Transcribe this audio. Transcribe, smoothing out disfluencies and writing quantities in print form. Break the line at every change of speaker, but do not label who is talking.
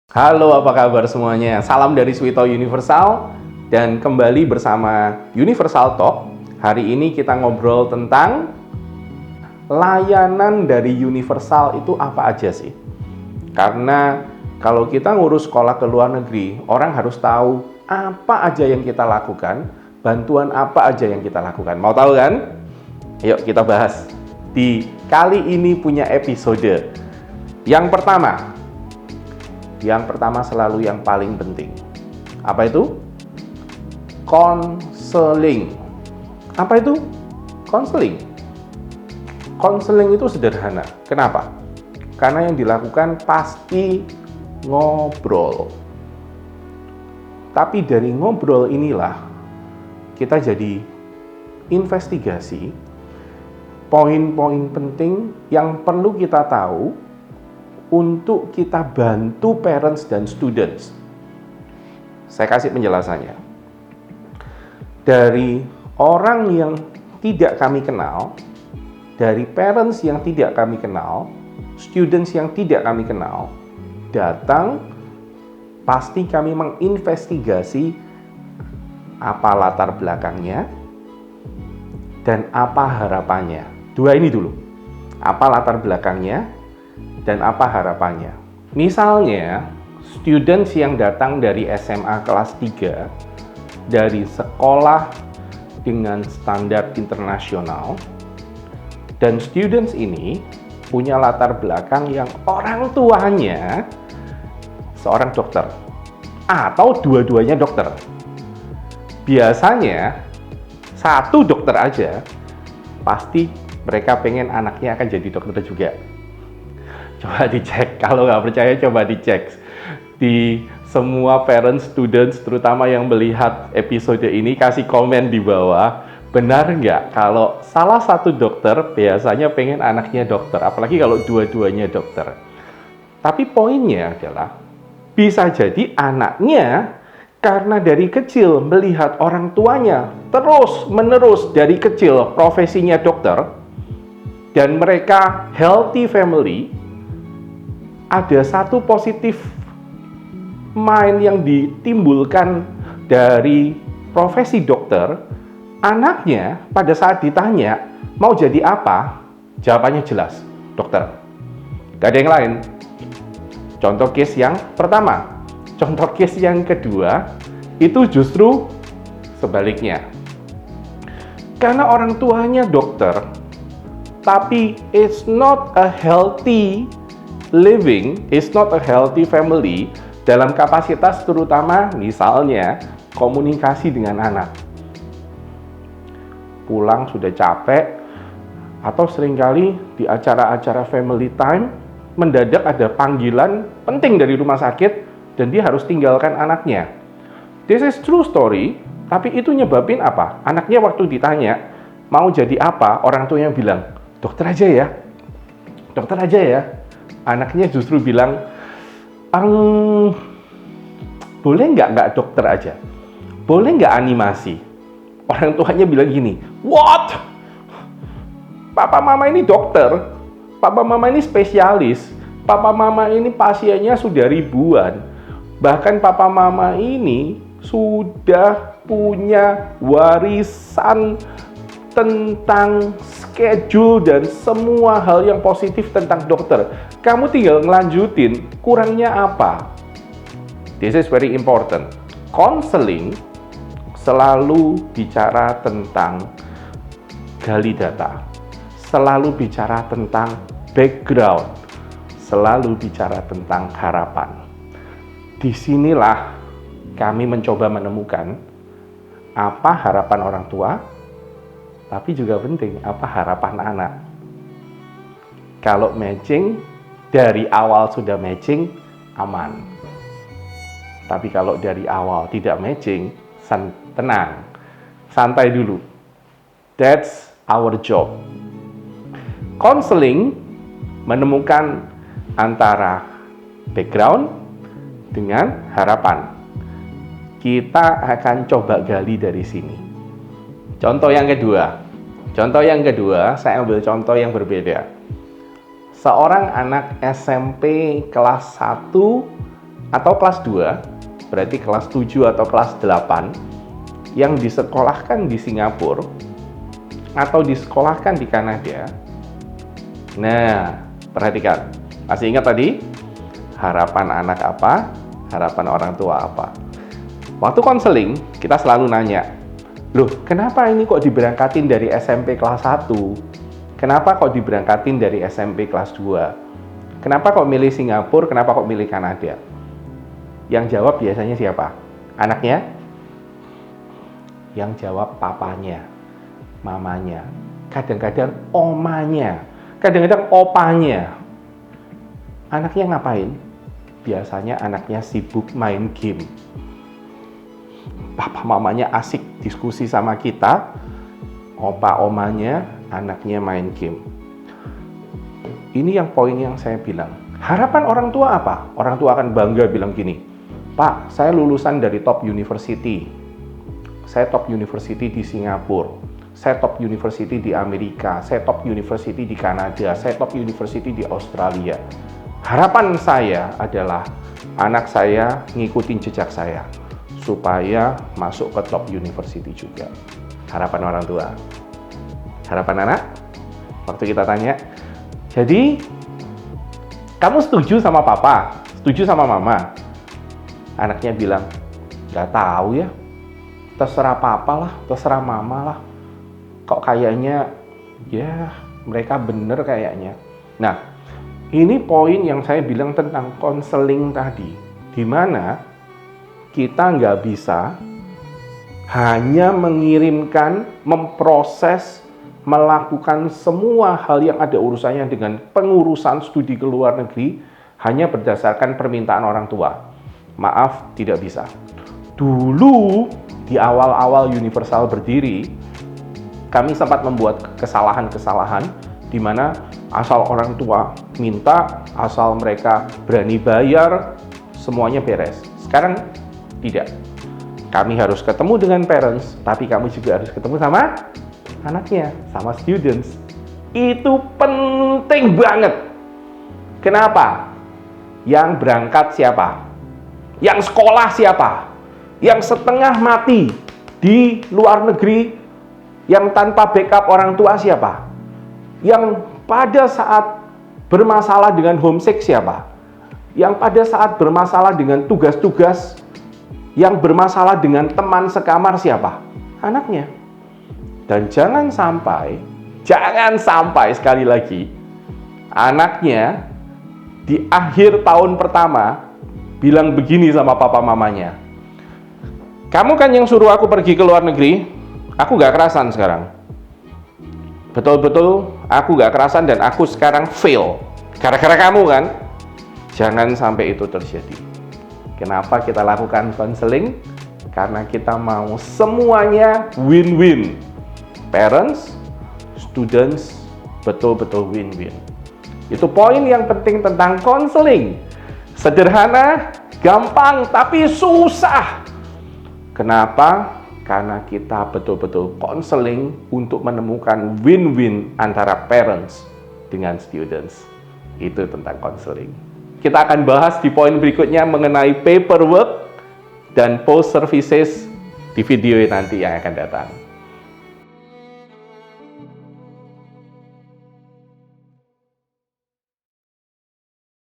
Halo, apa kabar semuanya? Salam dari Swito Universal dan kembali bersama Universal Talk. Hari ini kita ngobrol tentang layanan dari Universal itu apa aja sih? Karena kalau kita ngurus sekolah ke luar negeri, orang harus tahu apa aja yang kita lakukan, bantuan apa aja yang kita lakukan. Mau tahu kan? Yuk kita bahas. Di kali ini punya episode. Yang pertama selalu yang paling penting. Apa itu? Konseling. Apa itu? Konseling. Konseling itu sederhana. Kenapa? Karena yang dilakukan pasti ngobrol. Tapi dari ngobrol inilah kita jadi investigasi poin-poin penting yang perlu kita tahu untuk kita bantu parents dan students. Saya kasih penjelasannya. Dari orang yang tidak kami kenal, dari parents yang tidak kami kenal, students yang tidak kami kenal, datang, pasti kami menginvestigasi apa latar belakangnya dan apa harapannya. Dua ini dulu. Apa latar belakangnya dan apa harapannya. Misalnya, students yang datang dari SMA kelas 3 dari sekolah dengan standar internasional, dan students ini punya latar belakang yang orang tuanya seorang dokter atau dua-duanya dokter. Biasanya satu dokter aja, pasti mereka pengen anaknya akan jadi dokter juga. Coba dicek, kalau nggak percaya coba dicek. Di semua parents, students, terutama yang melihat episode ini, kasih komen di bawah. Benar nggak kalau salah satu dokter biasanya pengen anaknya dokter, apalagi kalau dua-duanya dokter. Tapi poinnya adalah, bisa jadi anaknya karena dari kecil melihat orang tuanya terus-menerus dari kecil profesinya dokter, dan mereka healthy family, ada satu positif mind yang ditimbulkan dari profesi dokter. Anaknya pada saat ditanya mau jadi apa, jawabannya jelas, dokter. Gak ada yang lain. Contoh case yang pertama. Contoh case yang kedua, itu justru sebaliknya. Karena orang tuanya dokter, tapi it's not a healthy living, is not a healthy family dalam kapasitas terutama misalnya komunikasi dengan anak. Pulang sudah capek, atau seringkali di acara-acara family time mendadak ada panggilan penting dari rumah sakit dan dia harus tinggalkan anaknya. This is true story, tapi itu nyebabin apa? Anaknya waktu ditanya mau jadi apa, orang tuanya bilang, dokter aja ya, dokter aja ya. Anaknya justru bilang, boleh nggak dokter aja? Boleh nggak animasi? Orang tuanya bilang gini, what? Papa mama ini dokter, papa mama ini spesialis, papa mama ini pasiennya sudah ribuan. Bahkan papa mama ini sudah punya warisan tentang schedule dan semua hal yang positif tentang dokter. Kamu tinggal ngelanjutin, kurangnya apa? This is very important. Counseling selalu bicara tentang gali data, selalu bicara tentang background, selalu bicara tentang harapan. Disinilah kami mencoba menemukan apa harapan orang tua, tapi juga penting apa harapan anak. Kalau matching, dari awal sudah matching, aman. Tapi kalau dari awal tidak matching, tenang, santai dulu. That's our job. Counseling menemukan antara background dengan harapan. Kita akan coba gali dari sini. Contoh yang kedua, saya ambil contoh yang berbeda. Seorang anak SMP kelas 1 atau kelas 2, berarti kelas 7 atau kelas 8, yang disekolahkan di Singapura atau disekolahkan di Kanada. Nah, perhatikan. Masih ingat tadi? Harapan anak apa? Harapan orang tua apa? Waktu konseling, kita selalu nanya, loh, kenapa ini kok diberangkatin dari SMP kelas 1? Kenapa kok diberangkatin dari SMP kelas 2? Kenapa kok milih Singapura? Kenapa kok milih Kanada? Yang jawab biasanya siapa? Anaknya? Yang jawab papanya, mamanya, kadang-kadang omanya, kadang-kadang opanya. Anaknya ngapain? Biasanya anaknya sibuk main game. Papa mamanya asik diskusi sama kita, opa omanya, anaknya main game. Ini yang poin yang saya bilang. Harapan orang tua apa? Orang tua akan bangga bilang gini, Pak, saya lulusan dari top university. Saya top university di Singapura. Saya top university di Amerika. Saya top university di Kanada. Saya top university di Australia. Harapan saya adalah anak saya ngikutin jejak saya supaya masuk ke top university juga. Harapan orang tua. Harapan anak? Waktu kita tanya, jadi kamu setuju sama papa? Setuju sama mama? Anaknya bilang, nggak tahu ya. Terserah papa lah, terserah mama lah. Kok kayaknya, ya mereka bener kayaknya. Nah, ini poin yang saya bilang tentang konseling tadi, di mana kita nggak bisa hanya mengirimkan, memproses, melakukan semua hal yang ada urusannya dengan pengurusan studi ke luar negeri hanya berdasarkan permintaan orang tua. Maaf, tidak bisa. Dulu, di awal-awal Universal berdiri, kami sempat membuat kesalahan-kesalahan di mana asal orang tua minta, asal mereka berani bayar, semuanya beres. Sekarang tidak. Kami harus ketemu dengan parents, tapi kami juga harus ketemu sama anaknya, sama students. Itu penting banget. Kenapa? Yang berangkat siapa? Yang sekolah siapa? Yang setengah mati di luar negeri, yang tanpa backup orang tua siapa? Yang pada saat bermasalah dengan homesick siapa? Yang pada saat bermasalah dengan tugas-tugas, yang bermasalah dengan teman sekamar siapa? Anaknya. Dan jangan sampai sekali lagi, anaknya di akhir tahun pertama bilang begini sama papa mamanya, kamu kan yang suruh aku pergi ke luar negeri, aku gak kerasan sekarang. Betul-betul aku gak kerasan dan aku sekarang fail. Gara-gara kamu kan? Jangan sampai itu terjadi. Kenapa kita lakukan konseling? Karena kita mau semuanya win-win. Parents, students, betul-betul win-win. Itu poin yang penting tentang konseling. Sederhana, gampang, tapi susah. Kenapa? Karena kita betul-betul konseling untuk menemukan win-win antara parents dengan students. Itu tentang konseling. Kita akan bahas di poin berikutnya mengenai paperwork dan post services di video nanti yang akan datang.